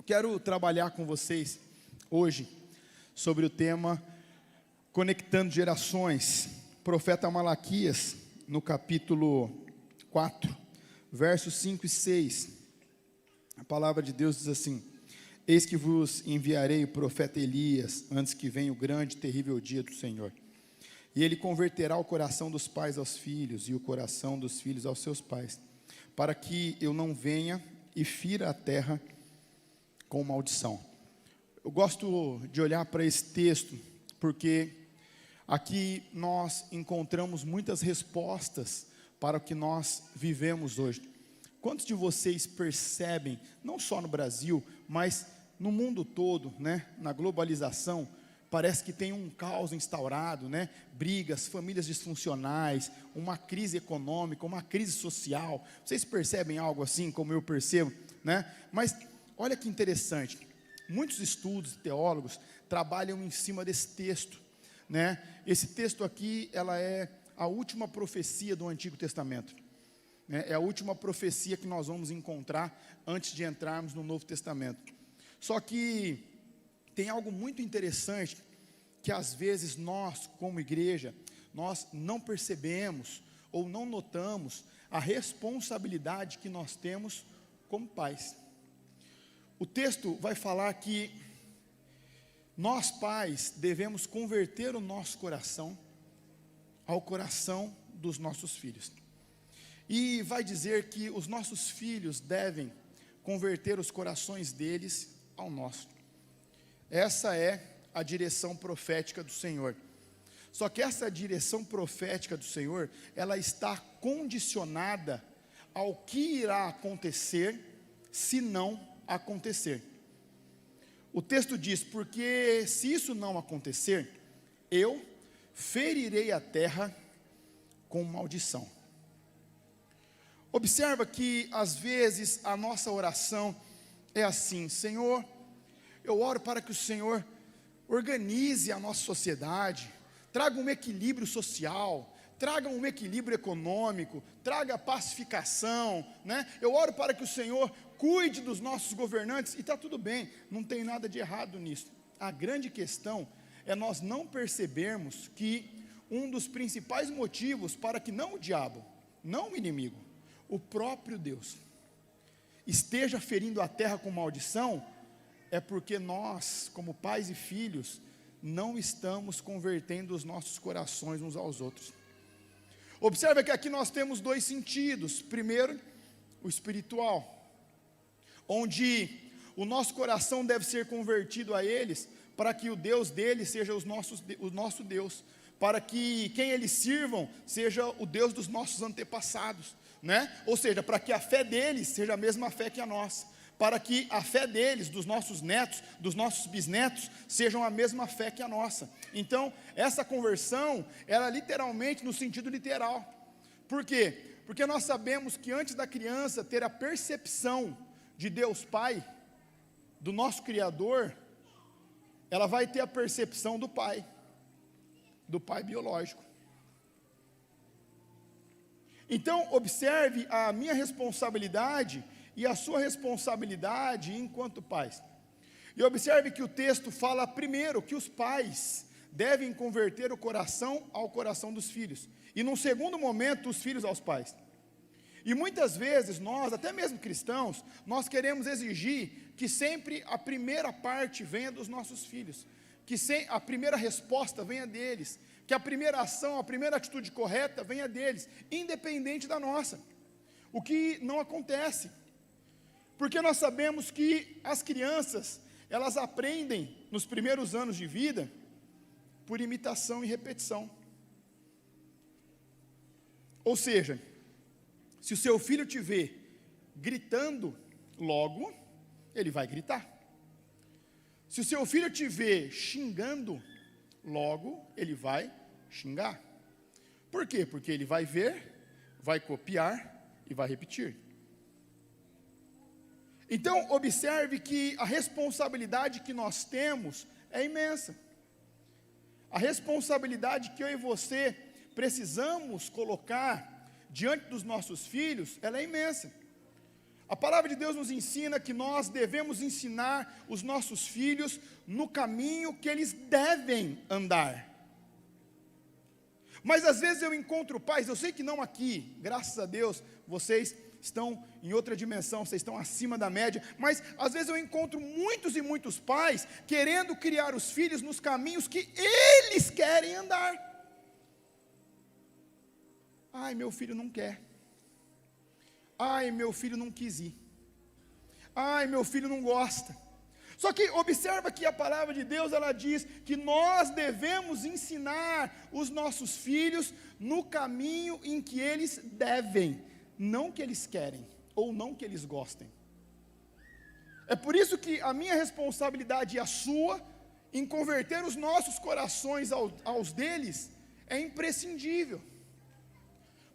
Quero trabalhar com vocês hoje sobre o tema Conectando Gerações. Profeta Malaquias, no capítulo 4, versos 5 e 6. A palavra de Deus diz assim: Eis que vos enviarei o profeta Elias, antes que venha o grande e terrível dia do Senhor. E ele converterá o coração dos pais aos filhos, e o coração dos filhos aos seus pais, para que eu não venha e fira a terra com maldição. Eu gosto de olhar para esse texto, porque aqui nós encontramos muitas respostas para o que nós vivemos hoje. Quantos de vocês percebem, não só no Brasil, mas no mundo todo, né, na globalização, parece que tem um caos instaurado, né? Brigas, famílias disfuncionais, uma crise econômica, uma crise social. Vocês percebem algo assim, como eu percebo, né? Mas olha que interessante, muitos estudos, teólogos, trabalham em cima desse texto, né? Esse texto aqui, ela é a última profecia do Antigo Testamento, né? É a última profecia que nós vamos encontrar antes de entrarmos no Novo Testamento. Só que tem algo muito interessante, que às vezes nós, como igreja, nós não percebemos ou não notamos a responsabilidade que nós temos como pais. O texto vai falar que nós pais devemos converter o nosso coração ao coração dos nossos filhos. E vai dizer que os nossos filhos devem converter os corações deles ao nosso. Essa é a direção profética do Senhor. Só que essa direção profética do Senhor, ela está condicionada ao que irá acontecer se não acontecer. O texto diz: porque se isso não acontecer, eu ferirei a terra com maldição. Observa que às vezes a nossa oração é assim: Senhor, eu oro para que o Senhor organize a nossa sociedade, traga um equilíbrio social, traga um equilíbrio econômico, traga pacificação, né? Eu oro para que o Senhor cuide dos nossos governantes, e está tudo bem, não tem nada de errado nisso. A grande questão é nós não percebermos que um dos principais motivos para que não o diabo, não o inimigo, o próprio Deus, esteja ferindo a terra com maldição, é porque nós, como pais e filhos, não estamos convertendo os nossos corações uns aos outros. Observe que aqui nós temos dois sentidos. Primeiro, o espiritual, onde o nosso coração deve ser convertido a eles, para que o Deus deles seja o nosso Deus, para que quem eles sirvam seja o Deus dos nossos antepassados, né? Ou seja, para que a fé deles seja a mesma fé que a nossa, para que a fé deles, dos nossos netos, dos nossos bisnetos, sejam a mesma fé que a nossa. Então, essa conversão, ela é literalmente no sentido literal. Por quê? Porque nós sabemos que antes da criança ter a percepção de Deus Pai, do nosso Criador, ela vai ter a percepção do Pai biológico. Então, observe a minha responsabilidade e a sua responsabilidade enquanto pais. E observe que o texto fala primeiro que os pais devem converter o coração ao coração dos filhos, e num segundo momento os filhos aos pais. E muitas vezes nós, até mesmo cristãos, nós queremos exigir que sempre a primeira parte venha dos nossos filhos, que a primeira resposta venha deles, que a primeira ação, a primeira atitude correta venha deles, independente da nossa. O que não acontece, porque nós sabemos que as crianças, elas aprendem nos primeiros anos de vida por imitação e repetição. Ou seja, se o seu filho te vê gritando, logo ele vai gritar. Se o seu filho te vê xingando, logo ele vai xingar. Por quê? Porque ele vai ver, vai copiar e vai repetir. Então, observe que a responsabilidade que nós temos é imensa. A responsabilidade que eu e você precisamos colocar diante dos nossos filhos, ela é imensa. A palavra de Deus nos ensina que nós devemos ensinar os nossos filhos no caminho que eles devem andar. Mas às vezes eu encontro pais, eu sei que não aqui, graças a Deus, vocês estão em outra dimensão, vocês estão acima da média, mas às vezes eu encontro muitos e muitos pais querendo criar os filhos nos caminhos que eles querem andar. Ai, meu filho não quer. Ai, meu filho não quis ir. Ai, meu filho não gosta. Só que observa que a palavra de Deus, ela diz que nós devemos ensinar os nossos filhos no caminho em que eles devem, não que eles querem, ou não que eles gostem. É por isso que a minha responsabilidade e a sua, em converter os nossos corações aos deles, é imprescindível.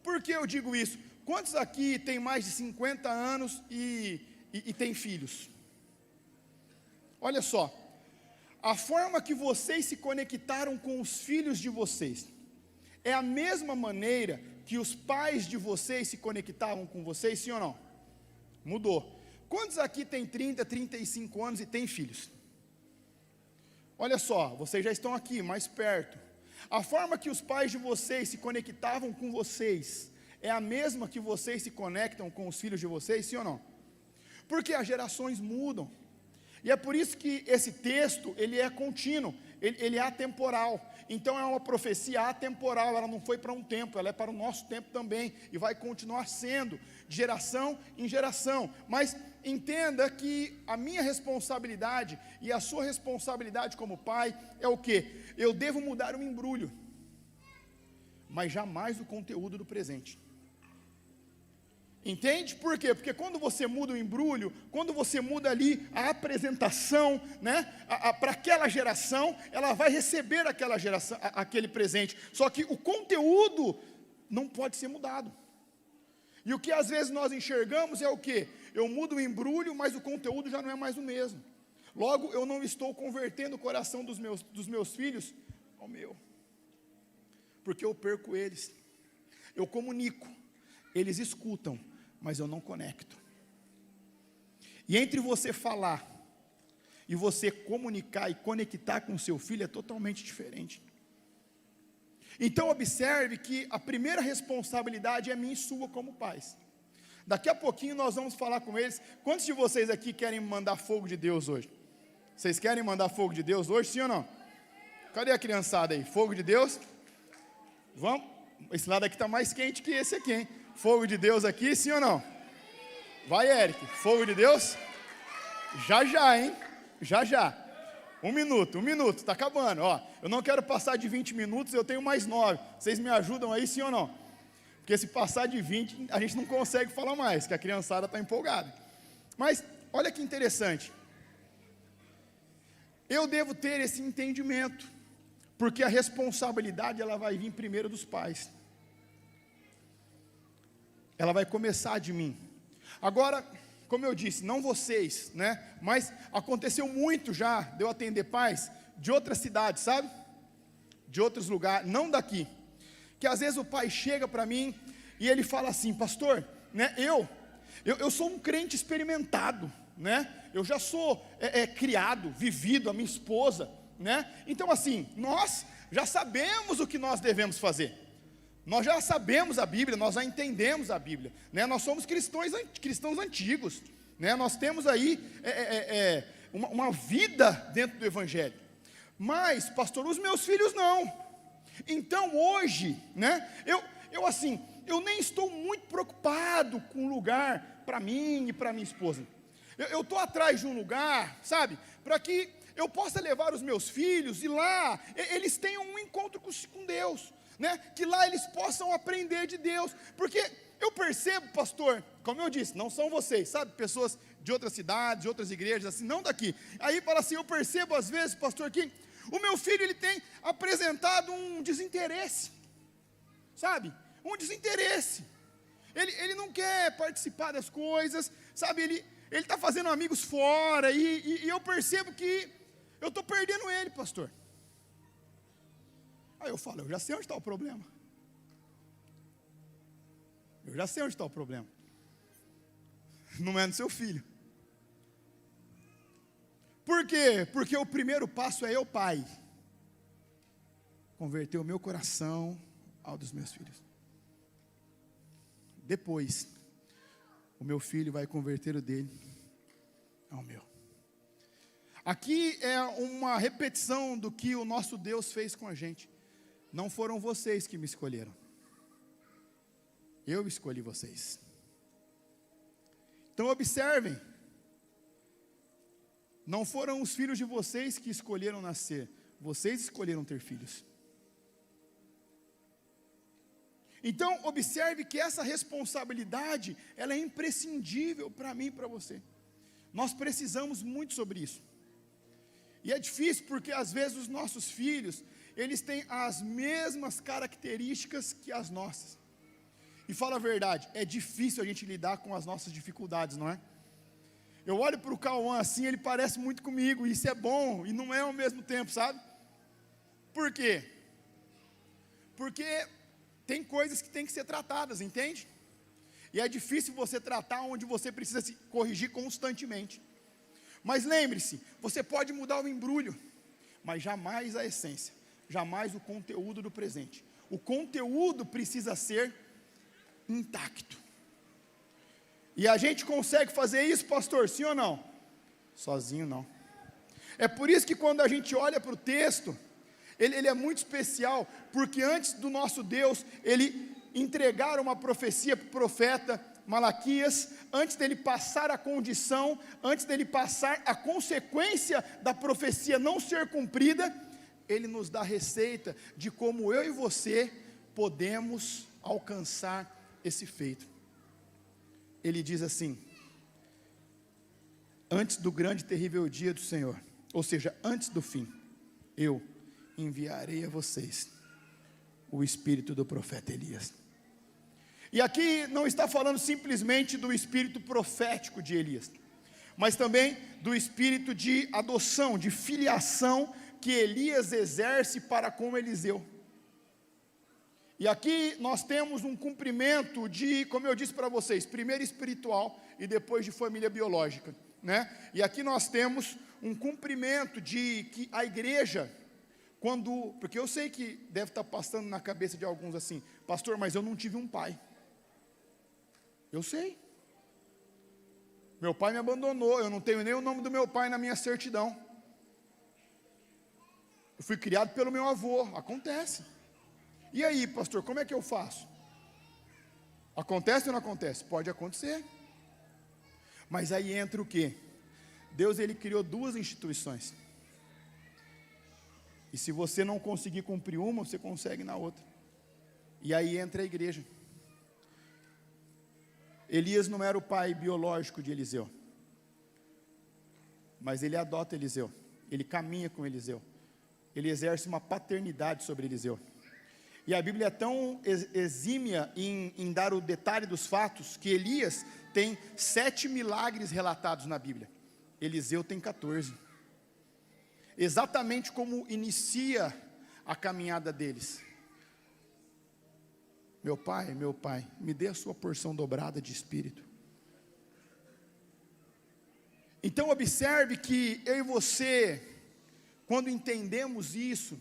Por que eu digo isso? Quantos aqui têm mais de 50 anos e têm filhos? Olha só, a forma que vocês se conectaram com os filhos de vocês, é a mesma maneira que os pais de vocês se conectavam com vocês, sim ou não? Mudou. Quantos aqui têm 30, 35 anos e têm filhos? Olha só, vocês já estão aqui, mais perto. A forma que os pais de vocês se conectavam com vocês, é a mesma que vocês se conectam com os filhos de vocês, sim ou não? Porque as gerações mudam. E é por isso que esse texto, ele é contínuo, ele é atemporal. Então é uma profecia atemporal, ela não foi para um tempo, ela é para o nosso tempo também, e vai continuar sendo, de geração em geração. Mas entenda que a minha responsabilidade, e a sua responsabilidade como pai, é o quê? Eu devo mudar o embrulho, mas jamais o conteúdo do presente. Entende? Por quê? Porque quando você muda o embrulho, quando você muda ali a apresentação, né, para aquela geração, ela vai receber aquela geração, aquele presente. Só que o conteúdo não pode ser mudado. E o que às vezes nós enxergamos é o quê? Eu mudo o embrulho, mas o conteúdo já não é mais o mesmo. Logo, eu não estou convertendo o coração dos meus filhos ao meu. Porque eu perco eles. Eu comunico, eles escutam, mas eu não conecto. E entre você falar e você comunicar e conectar com o seu filho é totalmente diferente. Então observe que a primeira responsabilidade é minha e sua como pais. Daqui a pouquinho nós vamos falar com eles. Quantos de vocês aqui querem mandar fogo de Deus hoje? Vocês querem mandar fogo de Deus hoje, sim ou não? Cadê a criançada aí? Fogo de Deus? Vamos? Esse lado aqui está mais quente que esse aqui, hein? Fogo de Deus aqui, sim ou não? Vai, Eric, fogo de Deus? Já já, hein? Já já. Um minuto, está acabando, ó. Eu não quero passar de 20 minutos, eu tenho mais 9. Vocês me ajudam aí, sim ou não? Porque se passar de 20, a gente não consegue falar mais, que a criançada está empolgada. Mas, olha que interessante. Eu devo ter esse entendimento, porque a responsabilidade, ela vai vir primeiro dos pais. Ela vai começar de mim. Agora, como eu disse, não vocês, né? Mas aconteceu muito já de eu atender pais de outras cidades, sabe? De outros lugares, não daqui. Que às vezes o pai chega para mim e ele fala assim: pastor, né? Eu sou um crente experimentado, né? Eu já sou criado, vivido, a minha esposa, né? Então assim, nós já sabemos o que nós devemos fazer. Nós já sabemos a Bíblia, nós já entendemos a Bíblia, né? Nós somos cristãos antigos, né? Nós temos aí uma vida dentro do Evangelho. Mas, pastor, os meus filhos não. Então hoje, né? Eu nem estou muito preocupado com um lugar para mim e para minha esposa. Eu estou atrás de um lugar, sabe? Para que eu possa levar os meus filhos e lá eles tenham um encontro com Deus. Né? Que lá eles possam aprender de Deus, porque eu percebo, pastor, como eu disse, não são vocês, sabe, pessoas de outras cidades, de outras igrejas, assim, não daqui, aí fala assim, eu percebo às vezes, pastor, que o meu filho, ele tem apresentado um desinteresse, sabe, um desinteresse, ele não quer participar das coisas, sabe, ele está fazendo amigos fora, e eu percebo que eu estou perdendo ele, pastor. Aí eu falo, eu já sei onde está o problema. Eu já sei onde está o problema. não é no seu filho. Por quê? Porque o primeiro passo é eu, pai, converter o meu coração ao dos meus filhos. Depois, o meu filho vai converter o dele ao meu. Aqui é uma repetição do que o nosso Deus fez com a gente. Não foram vocês que me escolheram. Eu escolhi vocês. Então observem. Não foram os filhos de vocês que escolheram nascer. Vocês escolheram ter filhos. Então observe que essa responsabilidade, ela é imprescindível para mim e para você. Nós precisamos muito sobre isso. E é difícil porque às vezes os nossos filhos, eles têm as mesmas características que as nossas. E fala a verdade, é difícil a gente lidar com as nossas dificuldades, não é? Eu olho para o Cauã assim, ele parece muito comigo, e isso é bom, e não é ao mesmo tempo, sabe? Por quê? Porque tem coisas que tem que ser tratadas, entende? E é difícil você tratar onde você precisa se corrigir constantemente. Mas lembre-se, você pode mudar o embrulho, mas jamais a essência, jamais o conteúdo do presente. O conteúdo precisa ser intacto. E a gente consegue fazer isso, pastor, sim ou não? Sozinho não. É por isso que quando a gente olha para o texto, ele é muito especial, porque antes do nosso Deus, ele entregar uma profecia para o profeta Malaquias, antes dele passar a condição, antes dele passar a consequência da profecia não ser cumprida, ele nos dá a receita de como eu e você podemos alcançar esse feito. Ele diz assim: antes do grande e terrível dia do Senhor, ou seja, antes do fim, eu enviarei a vocês o espírito do profeta Elias. E aqui não está falando simplesmente do espírito profético de Elias, mas também do espírito de adoção, de filiação que Elias exerce para com Eliseu. E aqui nós temos um cumprimento de, como eu disse para vocês, primeiro espiritual e depois de família biológica, né? E aqui nós temos um cumprimento de que a igreja, quando, porque eu sei que deve estar passando na cabeça de alguns assim, pastor, mas eu não tive um pai. Eu sei. Meu pai me abandonou, eu não tenho nem o nome do meu pai na minha certidão. Eu fui criado pelo meu avô, acontece. E aí, pastor, como é que eu faço? Acontece ou não acontece? Pode acontecer. Mas aí entra o quê? Deus, ele criou duas instituições. E se você não conseguir cumprir uma, você consegue na outra. E aí entra a igreja. Elias não era o pai biológico de Eliseu, mas ele adota Eliseu, ele caminha com Eliseu, ele exerce uma paternidade sobre Eliseu. E a Bíblia é tão exímia em dar o detalhe dos fatos, que Elias tem 7 milagres relatados na Bíblia, Eliseu tem 14, exatamente como inicia a caminhada deles. Meu pai, me dê a sua porção dobrada de espírito. Então observe que eu e você, quando entendemos isso,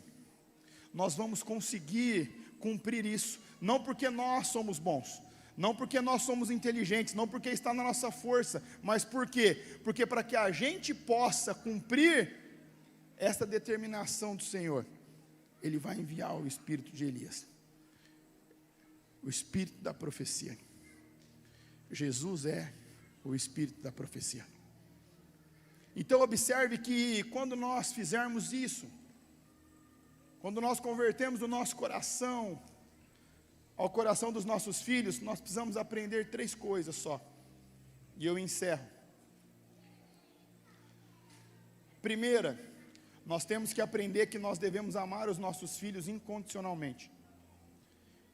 nós vamos conseguir cumprir isso, não porque nós somos bons, não porque nós somos inteligentes, não porque está na nossa força, mas por quê? Porque para que a gente possa cumprir essa determinação do Senhor, Ele vai enviar o espírito de Elias, o espírito da profecia. Jesus é o espírito da profecia. Então observe que quando nós fizermos isso, quando nós convertemos o nosso coração ao coração dos nossos filhos, nós precisamos aprender 3 coisas só, e eu encerro. Primeira, nós temos que aprender que nós devemos amar os nossos filhos incondicionalmente.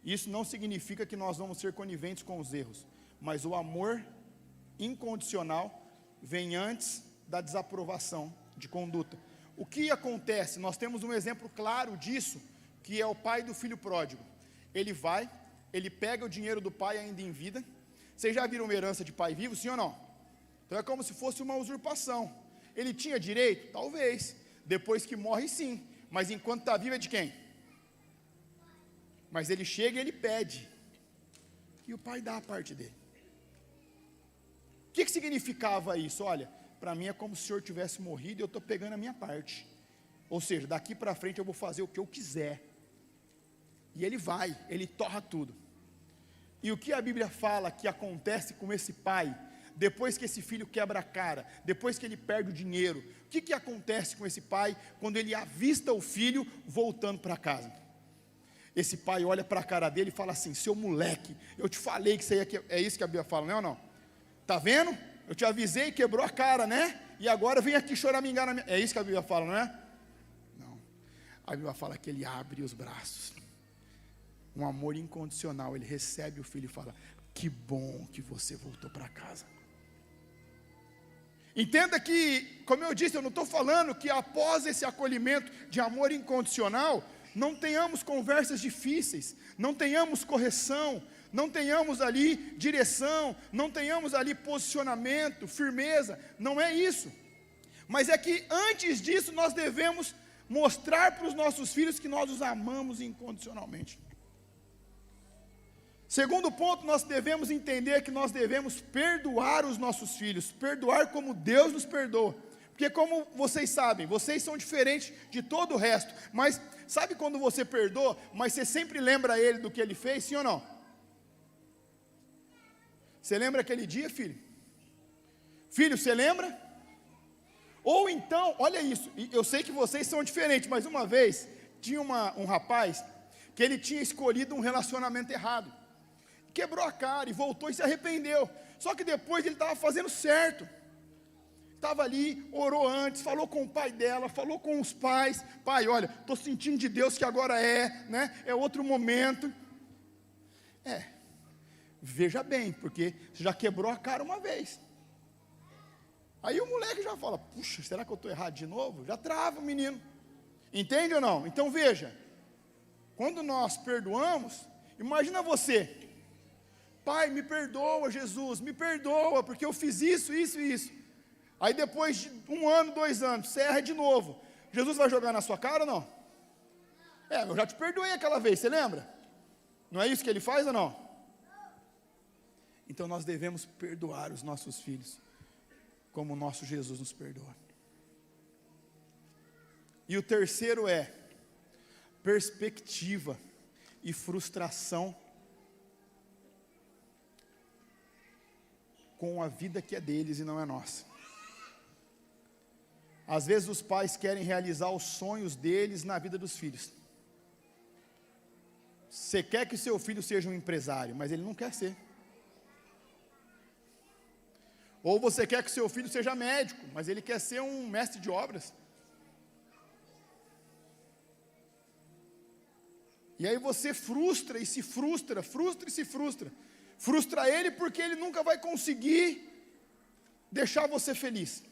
Isso não significa que nós vamos ser coniventes com os erros, mas o amor incondicional vem antes da desaprovação de conduta. O que acontece? Nós temos um exemplo claro disso, que é o pai do filho pródigo. Ele pega o dinheiro do pai ainda em vida. Vocês já viram uma herança de pai vivo, sim ou não? Então é como se fosse uma usurpação. Ele tinha direito? Talvez. Depois que morre, sim. Mas enquanto está vivo é de quem? Mas ele chega e ele pede. E o pai dá a parte dele. O que significava isso? Olha, para mim é como se o senhor tivesse morrido e eu estou pegando a minha parte. Ou seja, daqui para frente eu vou fazer o que eu quiser. E ele vai, ele torra tudo. E o que a Bíblia fala que acontece com esse pai, depois que esse filho quebra a cara, depois que ele perde o dinheiro, o que acontece com esse pai quando ele avista o filho voltando para casa? Esse pai olha para a cara dele e fala assim: seu moleque, eu te falei que isso aí é isso que a Bíblia fala, não é ou não? Tá vendo? Eu te avisei, quebrou a cara, né? E agora vem aqui choramingar na minha... É isso que a Bíblia fala, não é? Não. A Bíblia fala que ele abre os braços. Um amor incondicional. Ele recebe o filho e fala: que bom que você voltou para casa. Entenda que, como eu disse, eu não estou falando que após esse acolhimento de amor incondicional, não tenhamos conversas difíceis, não tenhamos correção, não tenhamos ali direção, não tenhamos ali posicionamento, firmeza. Não é isso. Mas é que antes disso nós devemos mostrar para os nossos filhos que nós os amamos incondicionalmente. Segundo ponto, nós devemos entender que nós devemos perdoar os nossos filhos, perdoar como Deus nos perdoa. Porque como vocês sabem, vocês são diferentes de todo o resto, mas sabe quando você perdoa, mas você sempre lembra ele do que ele fez, sim ou não? Você lembra aquele dia, filho? Filho, você lembra? Ou então, olha isso, eu sei que vocês são diferentes, mas uma vez, tinha um rapaz, que ele tinha escolhido um relacionamento errado, quebrou a cara e voltou e se arrependeu, só que depois ele estava fazendo certo, estava ali, orou antes, falou com o pai dela, falou com os pais: pai, olha, estou sentindo de Deus que agora né, é outro momento, veja bem, porque você já quebrou a cara uma vez, aí o moleque já fala: puxa, será que eu estou errado de novo? Já trava o menino, entende ou não? Então veja, quando nós perdoamos, imagina você: pai, me perdoa, Jesus, me perdoa, porque eu fiz isso, isso e isso. Aí depois de 1 ano, 2 anos, você erra de novo. Jesus vai jogar na sua cara ou não? Eu já te perdoei aquela vez, você lembra? Não é isso que ele faz ou não? Então nós devemos perdoar os nossos filhos, como o nosso Jesus nos perdoa. E o terceiro é perspectiva e frustração com a vida que é deles e não é nossa. Às vezes os pais querem realizar os sonhos deles na vida dos filhos. Você quer que seu filho seja um empresário, mas ele não quer ser. Ou você quer que seu filho seja médico, mas ele quer ser um mestre de obras. E aí você frustra e se frustra, frustra e se frustra. Frustra ele porque ele nunca vai conseguir deixar você feliz.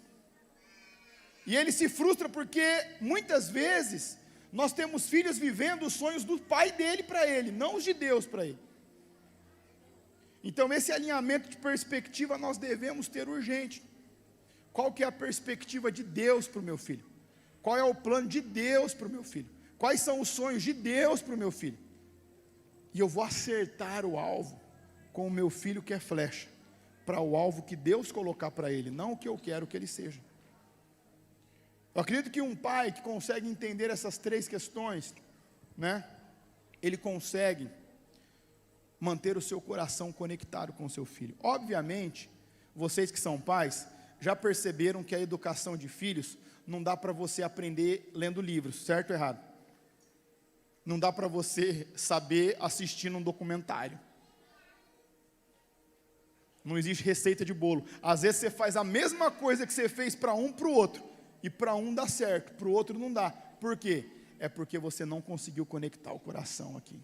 E ele se frustra porque muitas vezes nós temos filhos vivendo os sonhos do pai dele para ele, não os de Deus para ele. Então esse alinhamento de perspectiva nós devemos ter urgente. Qual que é a perspectiva de Deus para o meu filho? Qual é o plano de Deus para o meu filho? Quais são os sonhos de Deus para o meu filho? E eu vou acertar o alvo com o meu filho que é flecha, para o alvo que Deus colocar para ele, não o que eu quero que ele seja. Eu acredito que um pai que consegue entender essas 3 questões, né, ele consegue manter o seu coração conectado com o seu filho. Obviamente, vocês que são pais, já perceberam que a educação de filhos não dá para você aprender lendo livros, certo ou errado? Não dá para você saber assistindo um documentário. Não existe receita de bolo. Às vezes você faz a mesma coisa que você fez para um, para o outro. E para um dá certo, para o outro não dá. Por quê? É porque você não conseguiu conectar o coração aqui.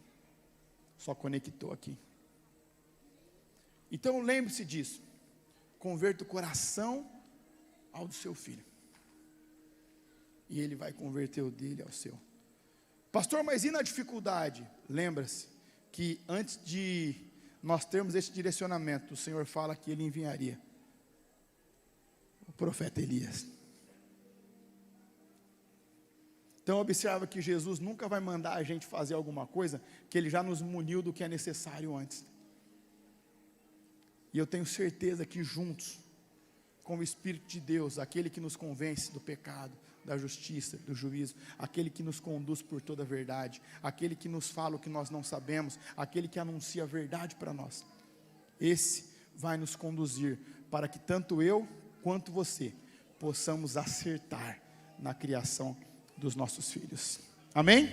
Só conectou aqui. Então lembre-se disso. Converta o coração ao do seu filho. E ele vai converter o dele ao seu. Pastor, mas e na dificuldade? Lembra-se que antes de nós termos esse direcionamento, o Senhor fala que Ele enviaria profeta Elias. Então observa que Jesus nunca vai mandar a gente fazer alguma coisa que Ele já nos muniu do que é necessário antes. E eu tenho certeza que juntos, com o Espírito de Deus, aquele que nos convence do pecado, da justiça, do juízo, aquele que nos conduz por toda a verdade, aquele que nos fala o que nós não sabemos, aquele que anuncia a verdade para nós, esse vai nos conduzir para que tanto eu quanto você possamos acertar na criação dos nossos filhos. Amém?